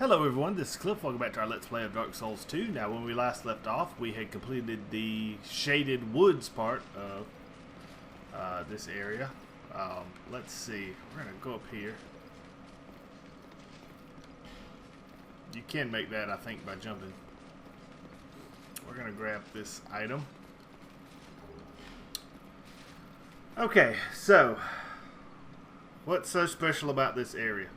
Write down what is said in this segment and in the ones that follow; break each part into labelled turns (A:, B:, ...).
A: Hello everyone, this is Cliff. Welcome back to our Let's Play of Dark Souls 2. Now when we last left off, we had completed the shaded woods part of this area. Let's see, we're going to go up here. You can make that, I think, by jumping. We're going to grab this item. Okay, so what's so special about this area?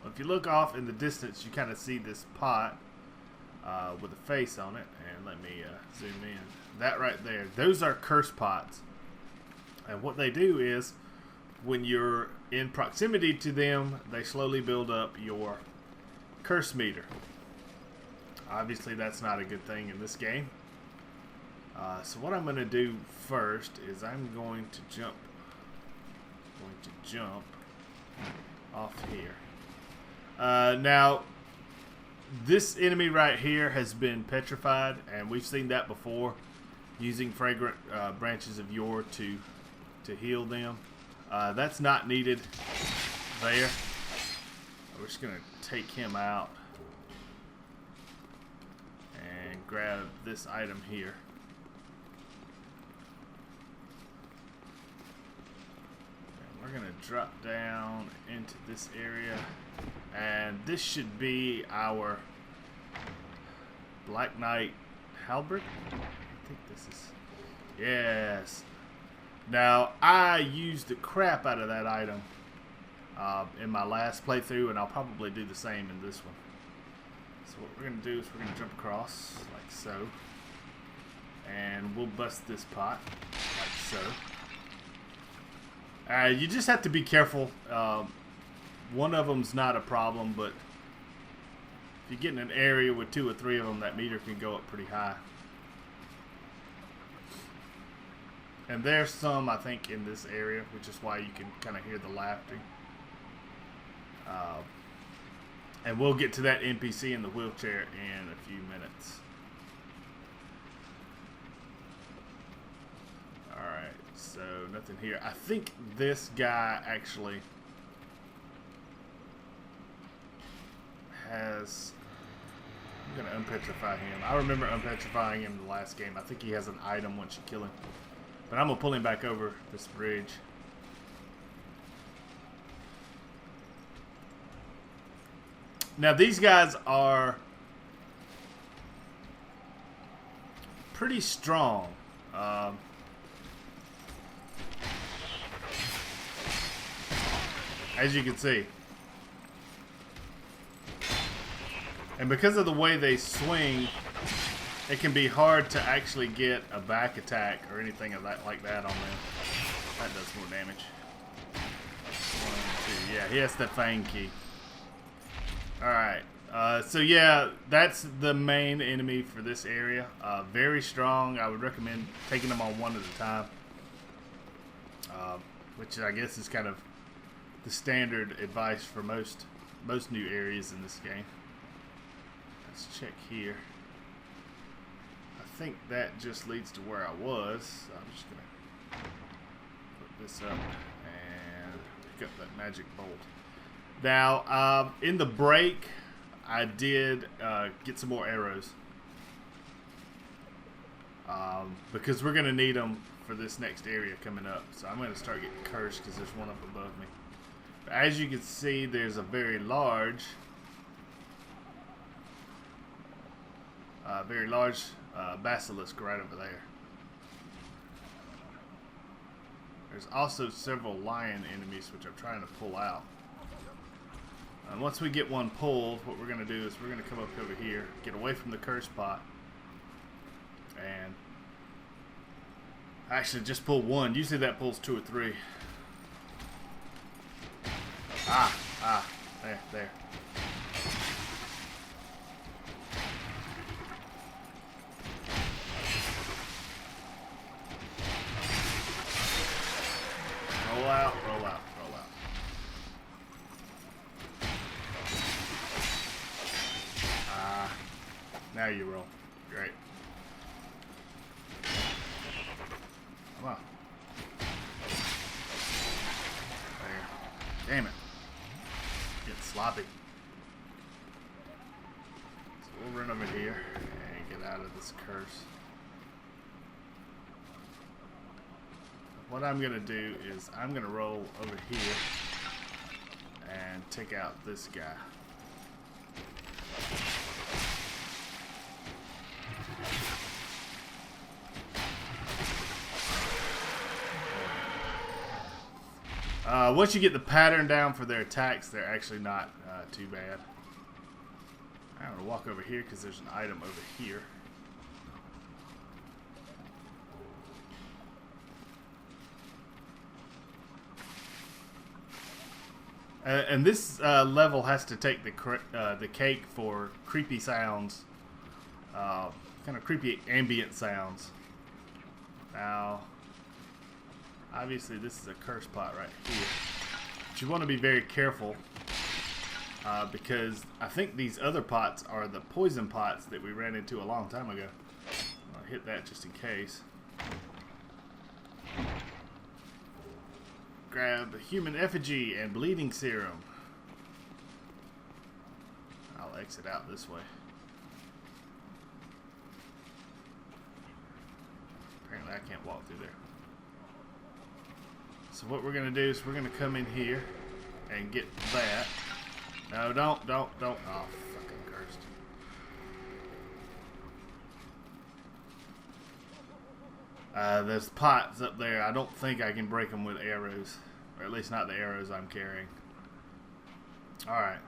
A: If you look off in the distance, you kind of see this pot with a face on it. And let me zoom in. That right there, those are curse pots. And what they do is, when you're in proximity to them, they slowly build up your curse meter. Obviously, that's not a good thing in this game. So what I'm going to do first is I'm going to jump off here. Now, this enemy right here has been petrified, and we've seen that before, using fragrant branches of yore to heal them. That's not needed there. We're just going to take him out and grab this item here. And we're going to drop down into this area. And this should be our Black Knight halberd. I think this is... Yes. Now, I used the crap out of that item in my last playthrough, and I'll probably do the same in this one. So what we're going to do is we're going to jump across, like so. And we'll bust this pot, like so. You just have to be careful. One of them's not a problem, but if you get in an area with 2 or 3 of them, that meter can go up pretty high. And there's some, I think, in this area, which is why you can kind of hear the laughter. And we'll get to that NPC in the wheelchair in a few minutes. Alright, so nothing here. I think this guy actually... I'm going to unpetrify him. I remember unpetrifying him in the last game. I think he has an item once you kill him. But I'm going to pull him back over this bridge. Now these guys are pretty strong. As you can see. And because of the way they swing, it can be hard to actually get a back attack or anything of that like that on them. That does more damage. 1, 2. Yeah, he has the fang key. Alright. So yeah, that's the main enemy for this area. Very strong. I would recommend taking them on one at a time. Which I guess is kind of the standard advice for most new areas in this game. Let's check here. I think that just leads to where I was. So I'm just going to put this up and pick up that magic bolt. Now, in the break, I did get some more arrows. Because we're going to need them for this next area coming up. So I'm going to start getting cursed because there's one up above me. But as you can see, there's a very large... basilisk right over there. There's also several lion enemies which I'm trying to pull out. And once we get one pulled, what we're going to do is we're going to come up over here, get away from the curse pot, and actually just pull one. Usually that pulls 2 or 3. There. Roll out. Now you roll. Great. Come on. There. Damn it. Get sloppy. we'll run over here and get out of this curse. What I'm going to do is I'm going to roll over here and take out this guy. Once you get the pattern down for their attacks, they're actually not too bad. I'm going to walk over here because there's an item over here. And this level has to take the cake for creepy sounds, kind of creepy ambient sounds. Now, obviously this is a curse pot right here, but you want to be very careful because I think these other pots are the poison pots that we ran into a long time ago. I'll hit that just in case. Grab human effigy and bleeding serum. I'll exit out this way. Apparently I can't walk through there. So what we're going to do is we're going to come in here and get that. No, don't. Oh, fucking cursed. There's pots up there. I don't think I can break them with arrows. Or at least not the arrows I'm carrying. Alright.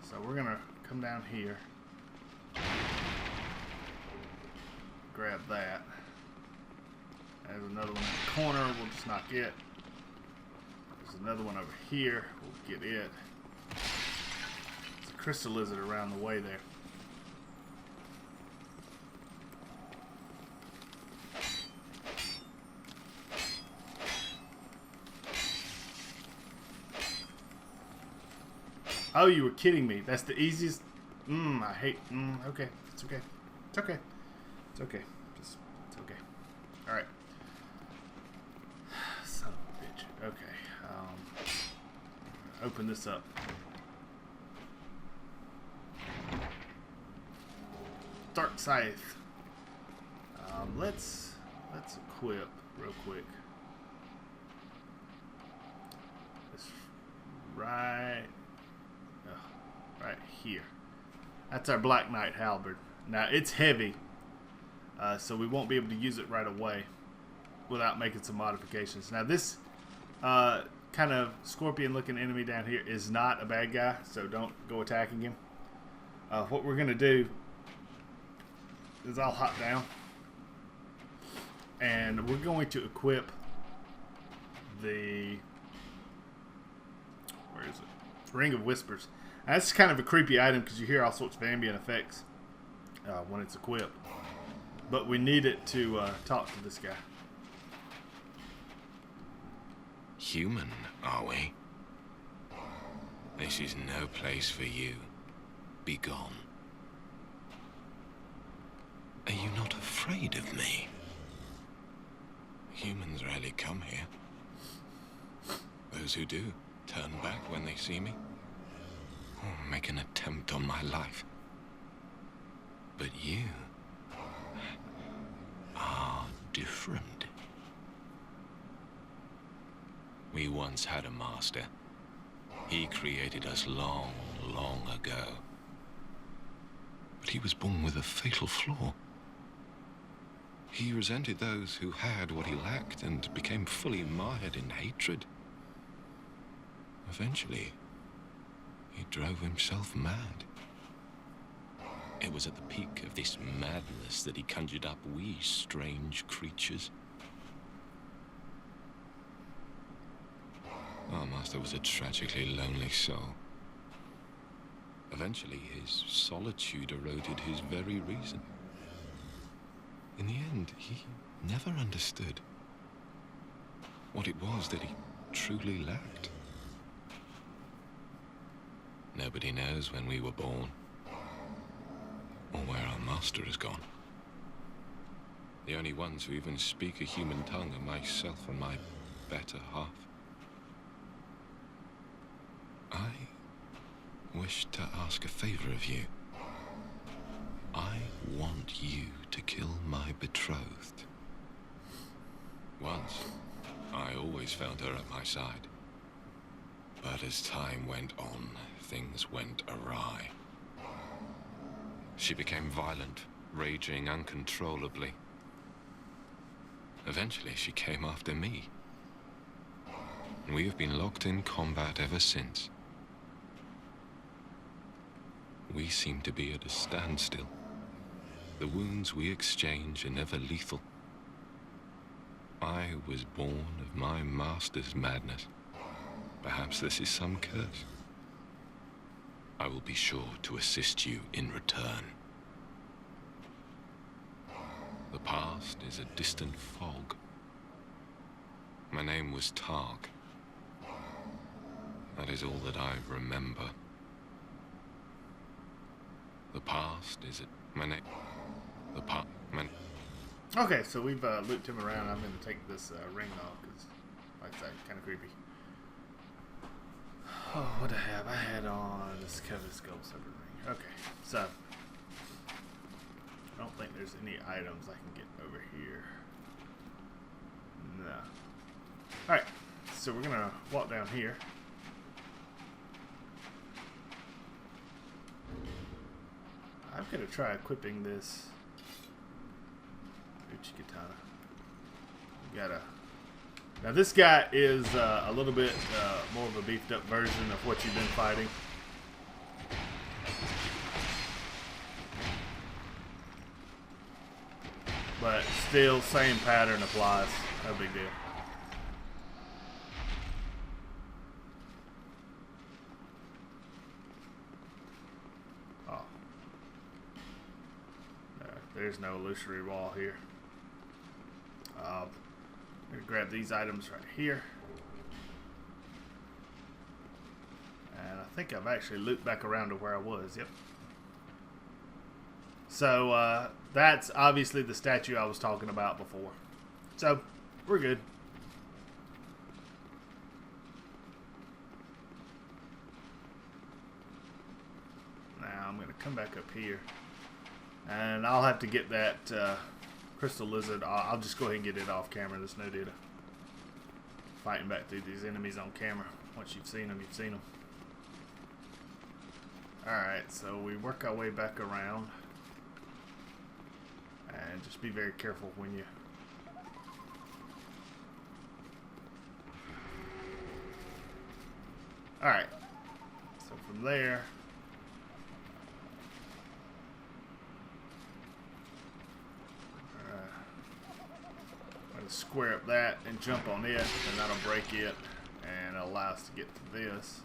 A: So we're going to come down here. Grab that. There's another one in the corner. We'll just knock it. There's another one over here. We'll get it. There's a crystal lizard around the way there. Oh, you were kidding me. That's the easiest. I hate. Okay. It's okay. It's okay. It's okay. It's okay. Alright. Son of a bitch. Okay. Open this up. Dark Scythe. Let's equip real quick. This right here. That's our Black Knight halberd. Now it's heavy, so we won't be able to use it right away without making some modifications. Now this kind of scorpion-looking enemy down here is not a bad guy, so don't go attacking him. What we're gonna do is I'll hop down, and we're going to equip the Ring of Whispers. Now, that's kind of a creepy item because you hear all sorts of ambient effects when it's equipped. But we need it to talk to this guy.
B: Human, are we? This is no place for you. Be gone. Are you not afraid of me? Humans rarely come here. Those who do turn back when they see me. Make an attempt on my life. But you are different. We once had a master. He created us long, long ago. But he was born with a fatal flaw. He resented those who had what he lacked and became fully mired in hatred. Eventually, he drove himself mad. It was at the peak of this madness that he conjured up we strange creatures. Our master was a tragically lonely soul. Eventually, his solitude eroded his very reason. In the end, he never understood what it was that he truly lacked. Nobody knows when we were born, or where our master has gone. The only ones who even speak a human tongue are myself and my better half. I wish to ask a favor of you. I want you to kill my betrothed. Once, I always found her at my side. But as time went on, things went awry. She became violent, raging uncontrollably. Eventually, she came after me. We have been locked in combat ever since. We seem to be at a standstill. The wounds we exchange are never lethal. I was born of my master's madness. Perhaps this is some curse. I will be sure to assist you in return. The past is a distant fog. My name was Tark. That is all that I remember. The past is it? My name. The past.
A: Okay, so we've looped him around. I'm going to take this ring off because, like I said, kind of creepy. Oh, what do I have? I had on this cover skull silver ring. Okay, so I don't think there's any items I can get over here. No. All right, so we're gonna walk down here. I'm gonna try equipping this Uchikatana. We gotta. Now this guy is a little bit more of a beefed up version of what you've been fighting. But still, same pattern applies. No big deal. Oh. No, there's no illusory wall here. I'm going to grab these items right here. And I think I've actually looped back around to where I was. Yep. So, that's obviously the statue I was talking about before. So, we're good. Now, I'm going to come back up here. And I'll have to get that crystal lizard. I'll just go ahead and get it off camera. There's no need of fighting back through these enemies on camera. Once you've seen them, you've seen them. Alright, so we work our way back around. And just be very careful when you... Alright. So from there... I'm going to square up that and jump on it, and that'll break it and allow us to get to this.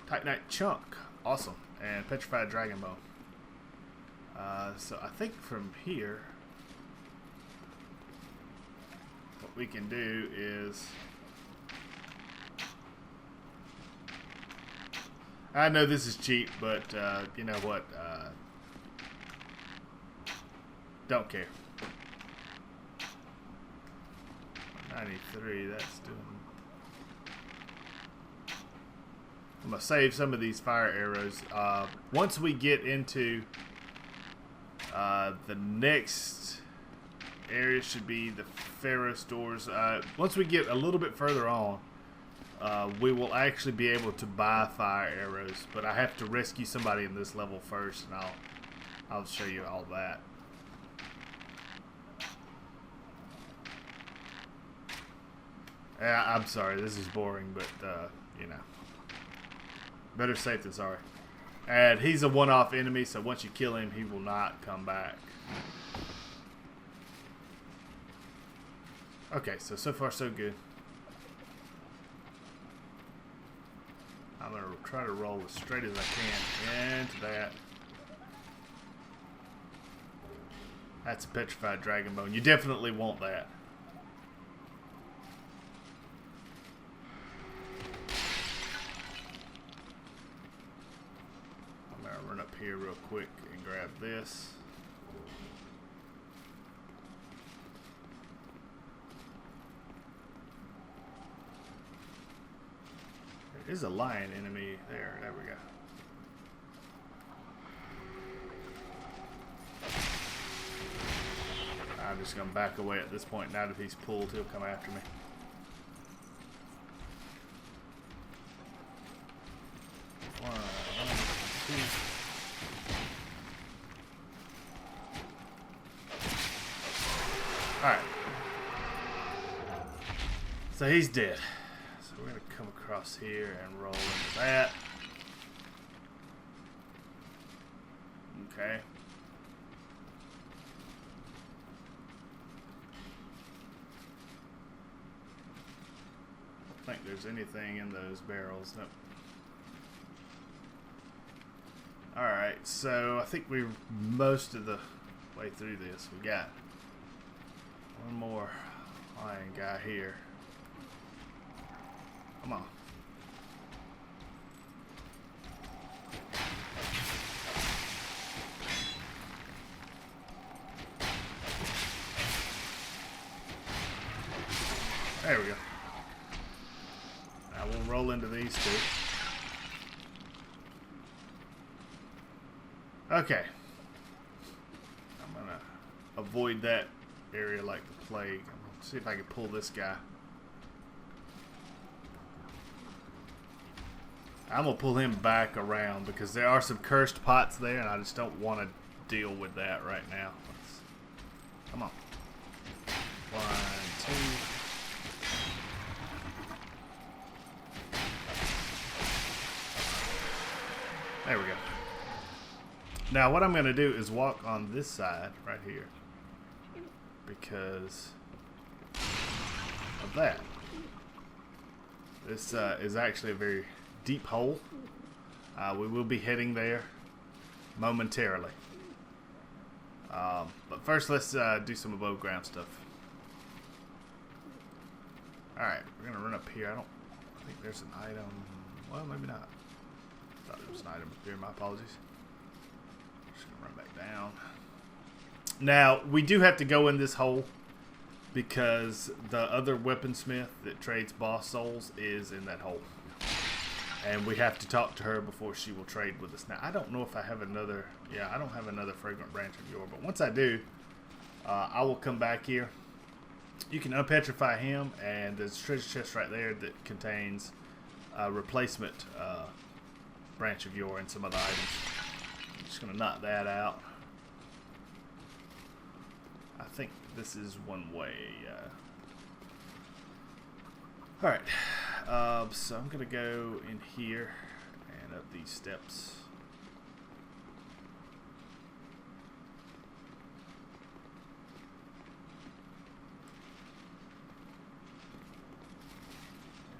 A: Titanite chunk. Awesome. And petrified dragon bone. So I think from here, what we can do is, I know this is cheap, but you know what? Don't care. 93. That's doing. I'm going to save some of these fire arrows. Once we get into the next area, should be the Pharaoh's doors. Once we get a little bit further on, we will actually be able to buy fire arrows. But I have to rescue somebody in this level first, and I'll show you all that. I'm sorry, this is boring, but you know. Better safe than sorry. And he's a one-off enemy, so once you kill him, he will not come back. Okay, so far so good. I'm going to try to roll as straight as I can into that. That's a petrified dragon bone. You definitely want that. Here real quick and grab this. There is a lion enemy there. There we go. I'm just going to back away at this point. Now that he's pulled, he'll come after me. One, two. Alright. So he's dead. So we're going to come across here and roll into that. Okay. I don't think there's anything in those barrels. Nope. Alright, so I think we're most of the way through this. We got one more lion guy here. Come on. There we go. Now we'll roll into these two. Okay. I'm going to avoid that area like the plague. I'm going to see if I can pull this guy. I'm going to pull him back around because there are some cursed pots there and I just don't want to deal with that right now. Come on. 1, 2. There we go. Now what I'm going to do is walk on this side right here because of that. This is actually a very deep hole. We will be heading there momentarily. But first let's do some above ground stuff. Alright, we're going to run up here. I think there's an item. Well, maybe not. I thought there was an item up here. My apologies. Just going to run back down. Now, we do have to go in this hole because the other weaponsmith that trades boss souls is in that hole. And we have to talk to her before she will trade with us. Now, I don't know if I have another... Yeah, I don't have another fragrant branch of yore. But once I do, I will come back here. You can unpetrify him. And there's a treasure chest right there that contains a replacement branch of yore and some other items. I'm just going to knock that out. I think this is one way. Alright. So I'm going to go in here and up these steps.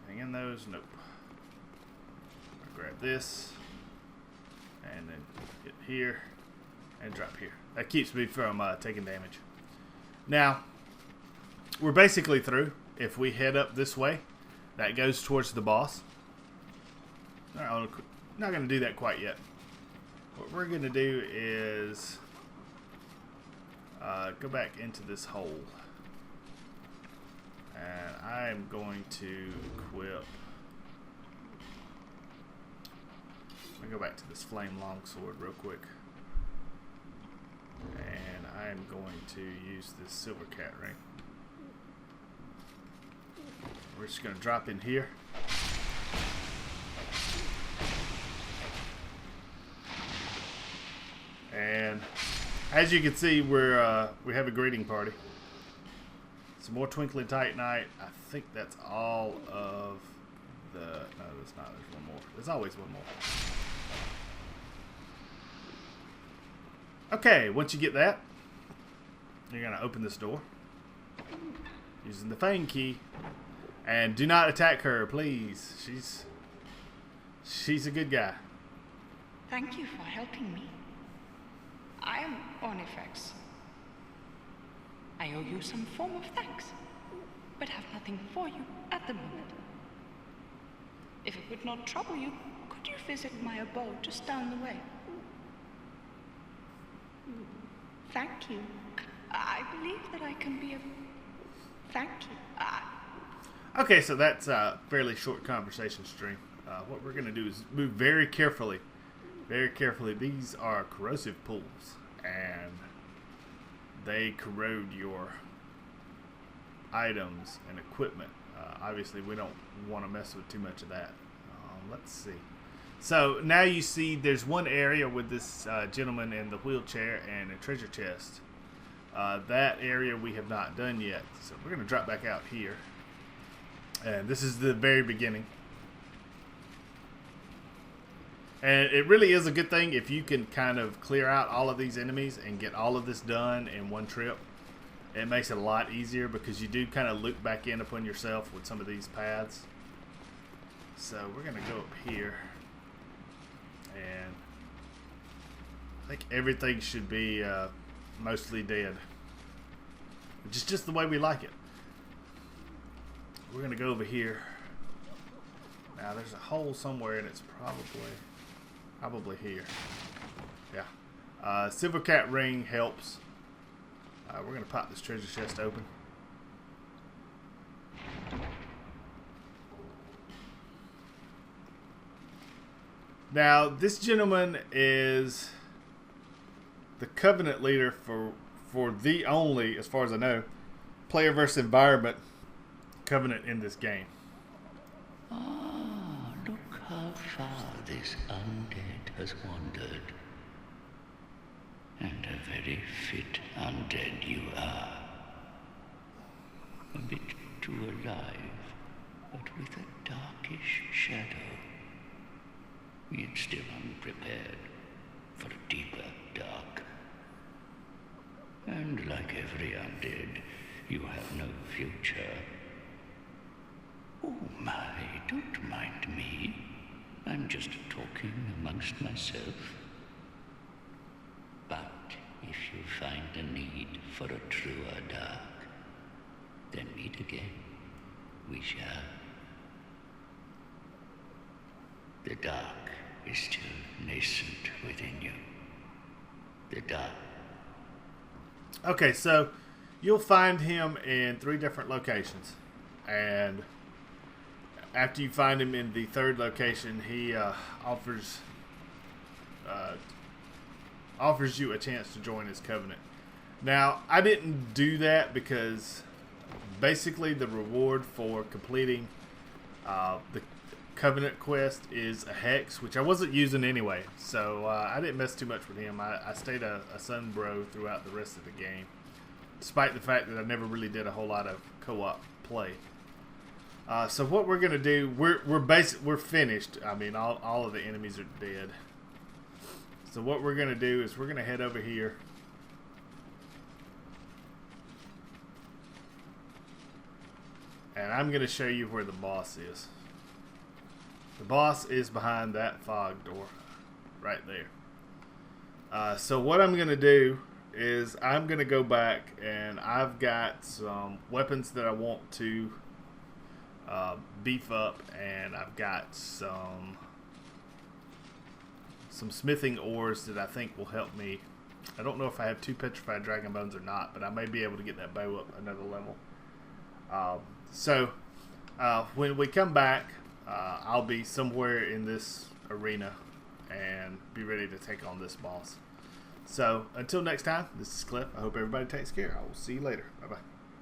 A: Anything in those? Nope. I'll grab this and then hit here and drop here. That keeps me from taking damage. Now, we're basically through. If we head up this way, that goes towards the boss. I'm not going to do that quite yet. What we're going to do is go back into this hole. And I am going to equip... Let me go back to this flame longsword real quick. And I am going to use this silver cat ring. We're just going to drop in here. And as you can see, we have a greeting party. Some more twinkling titanite. I think that's all of the... No, that's not. There's one more. There's always one more. Okay, once you get that, you're going to open this door using the Fang key. And do not attack her, please. She's a good guy.
C: Thank you for helping me. I am Ornifex. I owe you some form of thanks, but have nothing for you at the moment. If it would not trouble you, could you visit my abode just down the way? Thank you. I believe that I can be of... Thank you.
A: Okay, so that's a fairly short conversation stream. What we're going to do is move very carefully. Very carefully. These are corrosive pools, and they corrode your items and equipment. Obviously, we don't want to mess with too much of that. Let's see. So now you see there's one area with this gentleman in the wheelchair and a treasure chest. That area we have not done yet. So we're going to drop back out here. And this is the very beginning. And it really is a good thing if you can kind of clear out all of these enemies and get all of this done in one trip. It makes it a lot easier because you do kind of loop back in upon yourself with some of these paths. So we're going to go up here. And I think everything should be mostly dead. Which is just the way we like it. We're going to go over here. Now there's a hole somewhere and it's probably here. Yeah. Silver Cat Ring helps. We're going to pop this treasure chest open. Now, this gentleman is the Covenant leader for the only, as far as I know, player versus environment Covenant in this game.
D: Ah, look how far this undead has wandered. And a very fit undead you are. A bit too alive, but with a darkish shadow. Yet still unprepared for a deeper dark. And like every undead, you have no future. Oh my, don't mind me. I'm just talking amongst myself. But if you find a need for a truer dark, then meet again. We shall. The dark is still nascent within you. The dark.
A: Okay, so you'll find him in 3 different locations. And after you find him in the 3rd location, he offers you a chance to join his covenant. Now, I didn't do that because basically the reward for completing the covenant quest is a hex, which I wasn't using anyway, so I didn't mess too much with him. I stayed a sun bro throughout the rest of the game, despite the fact that I never really did a whole lot of co-op play. So what we're gonna do, we're finished. I mean, all of the enemies are dead. So what we're going to do is we're going to head over here. And I'm going to show you where the boss is. The boss is behind that fog door. Right there. So what I'm going to do is I'm going to go back and I've got some weapons that I want to beef up. And I've got some smithing ores that I think will help me. I don't know if I have 2 petrified dragon bones or not, but I may be able to get that bow up another level. So when we come back, I'll be somewhere in this arena and be ready to take on this boss. So until next time, this is Cliff. I hope everybody takes care. I will see you later. Bye bye.